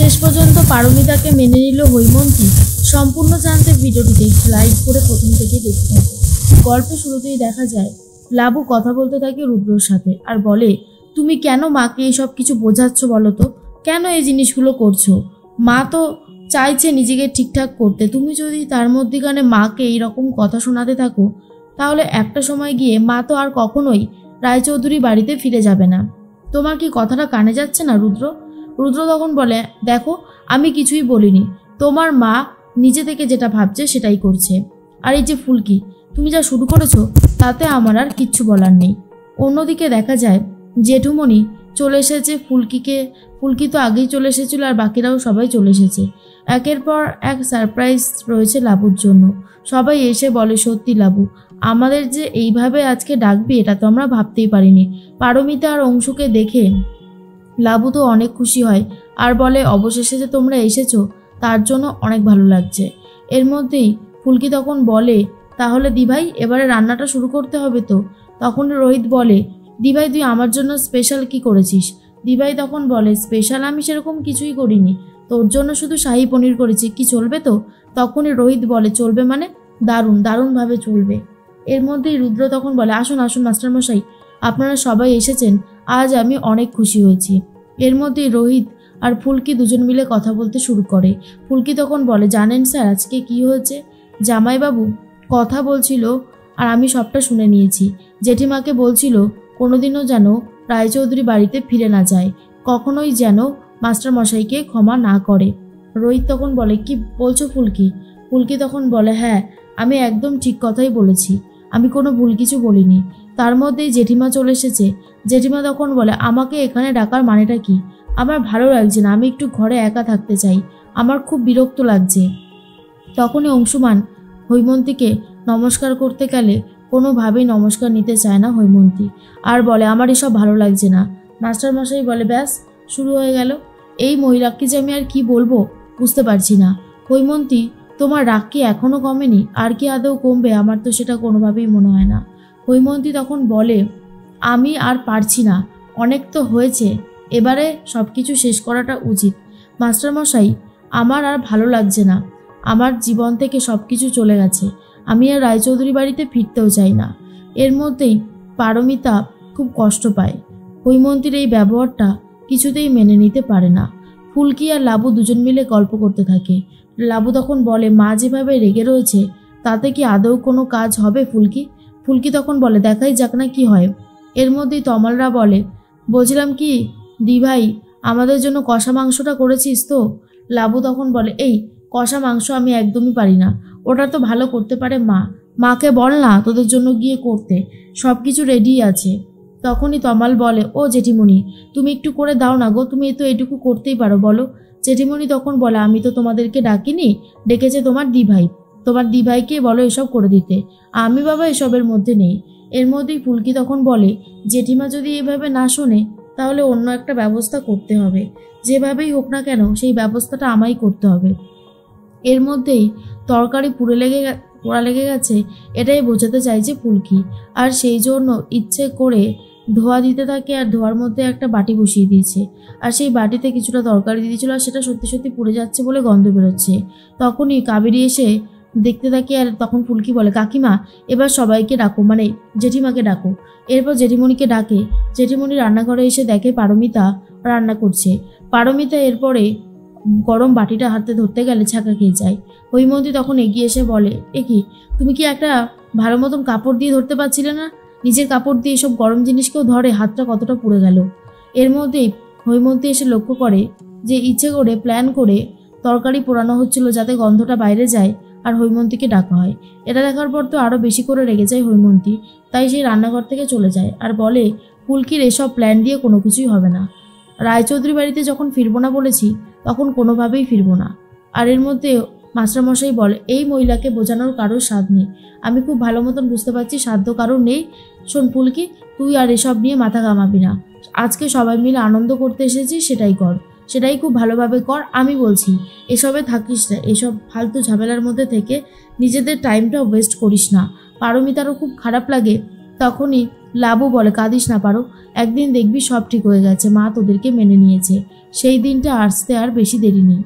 শেষ পর্যন্ত পারমিতাকে মেনে নিল হৈমন্তী। সম্পূর্ণ জানতে ভিডিওটিতে লাইক করে প্রথম থেকে দেখতে থাকে। গল্পের শুরুতেই দেখা যায় লাবু কথা বলতে থাকে রুদ্রর সাথে আর বলে, তুমি কেন মাকে এইসব কিছু বোঝাচ্ছ বলো তো? কেন এই জিনিসগুলো করছো? মা তো চাইছে নিজেকে ঠিকঠাক করতে, তুমি যদি তার মধ্যেখানে মাকে এইরকম কথা শোনাতে থাকো তাহলে একটা সময় গিয়ে মা তো আর কখনোই রায়চৌধুরী বাড়িতে ফিরে যাবে না। তোমার কি কথাটা কানে যাচ্ছে না রুদ্র? রুদ্র তখন বলে, দেখো আমি কিছুই বলিনি, তোমার মা নিজে থেকে যেটা ভাবছে সেটাই করছে। আর এই যে ফুলকি, তুমি যা শুরু করেছো তাতে আমার আর কিচ্ছু বলার নেই। অন্যদিকে দেখা যায় জেঠুমণি চলে এসেছে। ফুলকি তো আগেই চলে এসেছিল আর বাকিরাও সবাই চলে এসেছে। একের পর এক সারপ্রাইজ রয়েছে লাবুর জন্য। সবাই এসে বলে, সত্যি লাবু, আমাদের যে এইভাবে আজকে ডাকবি এটা তো আমরা ভাবতেই পারিনি। পারমিতা আর অংশুকে দেখে লাবু তো অনেক খুশি হয় আর বলে, অবশেষে যে তোমরা এসেছো তার জন্য অনেক ভালো লাগছে। এর মধ্যেই ফুলকি তখন বলে, তাহলে দিভাই এবারে রান্নাটা শুরু করতে হবে তো? তখন রোহিত বলে, দিভাই তুই আমার জন্য স্পেশাল কি করেছিস? দিভাই তখন বলে, স্পেশাল আমি সেরকম কিছুই করিনি, তোর জন্য শুধু শাহী পনির করেছি, কি চলবে তো? তখনই রোহিত বলে, চলবে মানে? দারুণভাবে চলবে। এর মধ্যেই রুদ্র তখন বলে, আসুন আসুন মাস্টারমশাই, আপনারা সবাই এসেছেন, আজ আমি অনেক খুশি হয়েছি। এর মধ্যেই রোহিত আর ফুলকি দুজন মিলে কথা বলতে শুরু করে। ফুলকি তখন বলে, জানেন স্যার আজকে কি হয়েছে? জামাইবাবু কথা বলছিল আর আমি সবটা শুনে নিয়েছি। জেঠিমাকে বলছিল কোনোদিনও যেন রায়চৌধুরী বাড়িতে ফিরে না যায়, কখনোই যেন মাস্টারমশাইকে ক্ষমা না করে। রোহিত তখন বলে, কি বলছো ফুলকি? ফুলকি তখন বলে, হ্যাঁ আমি একদম ঠিক কথাই বলেছি, আমি কোনো ভুল কিছু বলিনি। তার মধ্যেই জেঠিমা চলে এসেছে। জেঠিমা তখন বলে, আমাকে এখানে ডাকার মানেটা কি? আমার ভালো লাগছে না, আমি একটু ঘরে একা থাকতে চাই, আমার খুব বিরক্ত লাগছে। তখনই অংশুমান হৈমন্তীকে নমস্কার করতে গেলে কোনোভাবেই নমস্কার নিতে চায় না হৈমন্তী আর বলে, আমার এসব ভালো লাগছে না। মাস্টারমশাই বলে, ব্যাস শুরু হয়ে গেল। এই মহিলাকে যে আমি আর কি বলবো বুঝতে পারছি না। হৈমন্তী, তোমার রাগ কি এখনও কমেনি? আর কি আদৌ কমবে? আমার তো সেটা কোনোভাবেই মনে হয় না। হৈমন্তী তখন বলে, আমি আর পারছি না, অনেক তো হয়েছে, এবারে সব কিছু শেষ করাটা উচিত। মাস্টারমশাই, আমার আর ভালো লাগছে না, আমার জীবন থেকে সব কিছু চলে গেছে, আমি আর রায়চৌধুরী বাড়িতে ফিরতেও চাই না। এর মধ্যেই পারমিতা খুব কষ্ট পায়। হৈমন্তীর এই ব্যবহারটা কিছুতেই মেনে নিতে পারে না। ফুলকি আর লাবু দুজন মিলে গল্প করতে থাকে। লাবু তখন বলে, মা যেভাবে রেগে রয়েছে তাতে কি আদৌ কোনো কাজ হবে ফুলকি? ফুলকি তখন বলে, দেখাই যাক না কি হয়। এর মধ্যেই তমালরা বলে, বলছিলাম কি দিভাই, আমাদের জন্য কষা মাংসটা করেছিস তো? লাবু তখন বলে, এই কষা মাংস আমি একদমই পারি না, ওটা তো ভালো করতে পারে মা, মাকে বল না তোদের জন্য গিয়ে করতে, সব কিছু রেডি আছে। তখনই তমাল বলে, ও জেঠিমণি, তুমি একটু করে দাও না গো, তুমি তো এটুকু করতেই পারো, বলো। জেঠিমণি তখন বলে, আমি তো তোমাদেরকে ডাকিনি, ডেকেছে তোমার দিভাই, তোমার দিভাইকে বলো এসব করে দিতে, আমি বাবা এসবের মধ্যে নেই। এর মধ্যেই ফুলকি তখন বলে, জেঠিমা যদি এভাবে না শোনে তাহলে অন্য একটা ব্যবস্থা করতে হবে, যেভাবেই হোক না কেন সেই ব্যবস্থাটা আমায় করতে হবে। এর মধ্যেই তরকারি পোড়া লেগে গেছে এটাই বোঝাতে চাইছে ফুলকি, আর সেই জন্য ইচ্ছে করে ধোয়া দিতে থাকে আর ধোয়ার মধ্যে একটা বাটি বসিয়ে দিয়েছে আর সেই বাটিতে কিছুটা তরকারি দিয়ে দিয়েছিল আর সেটা সত্যি সত্যি পুড়ে যাচ্ছে বলে গন্ধ বেরোচ্ছে। তখনই কাবেরী এসে দেখতে থাকে আর তখন ফুলকি বলে, কাকিমা এবার সবাইকে ডাকো, মানে জেঠিমাকে ডাকো। এরপর জেঠিমণিকে ডাকে। জেঠিমণি রান্নাঘরে এসে দেখে পারমিতা রান্না করছে। পারমিতা এরপরে গরম বাটিটা হাতে ধরতে গেলে ছাকা খেয়ে যায়। হৈমন্তী তখন এগিয়ে এসে বলে, এ কি, তুমি কি একটা ভালো মতন কাপড় দিয়ে ধরতে পারছিলে না? নিজের কাপড় দিয়ে এসব গরম জিনিসকেও ধরে, হাতটা কতটা পুড়ে গেল। এর মধ্যেই হৈমন্তী এসে লক্ষ্য করে যে ইচ্ছে করে প্ল্যান করে তরকারি পোড়ানো হচ্ছিল যাতে গন্ধটা বাইরে যায় আর হৈমন্তীকে ডাকা হয়। এটা দেখার পর তো আরও বেশি করে রেগে যায় হৈমন্তী, তাই সেই রান্নাঘর থেকে চলে যায় আর বলে, ফুলকির এসব প্ল্যান দিয়ে কোনো কিছুই হবে না, রায়চৌধুরী বাড়িতে যখন ফিরবো না বলেছি তখন কোনোভাবেই ফিরবো না। আর এর মধ্যে মাস্টারমশাই বলে, এই মহিলাকে বোঝানোর কারোর স্বাদ নেই, আমি খুব ভালো মতন বুঝতে পারছি সাধ্য কারোর নেই। শোন ফুলকি, তুই আর এসব নিয়ে মাথা ঘামাবি না, আজকে সবাই মিলে আনন্দ করতে এসেছিস, সেটাই কর, সেটাই খুব ভালোভাবে কর, আমি বলছি এসবে থাকিস না, এসব ফালতু ঝামেলার মধ্যে থেকে নিজেদের টাইমটা ওয়েস্ট করিস না। পারমিতারও খুব খারাপ লাগে। তখনই লাবু বলে, কাঁদিস না পারো, একদিন দেখবি সব ঠিক হয়ে গেছে, মা তোদেরকে মেনে নিয়েছে। সেই দিনটা আসতে আর বেশি দেরি নেই।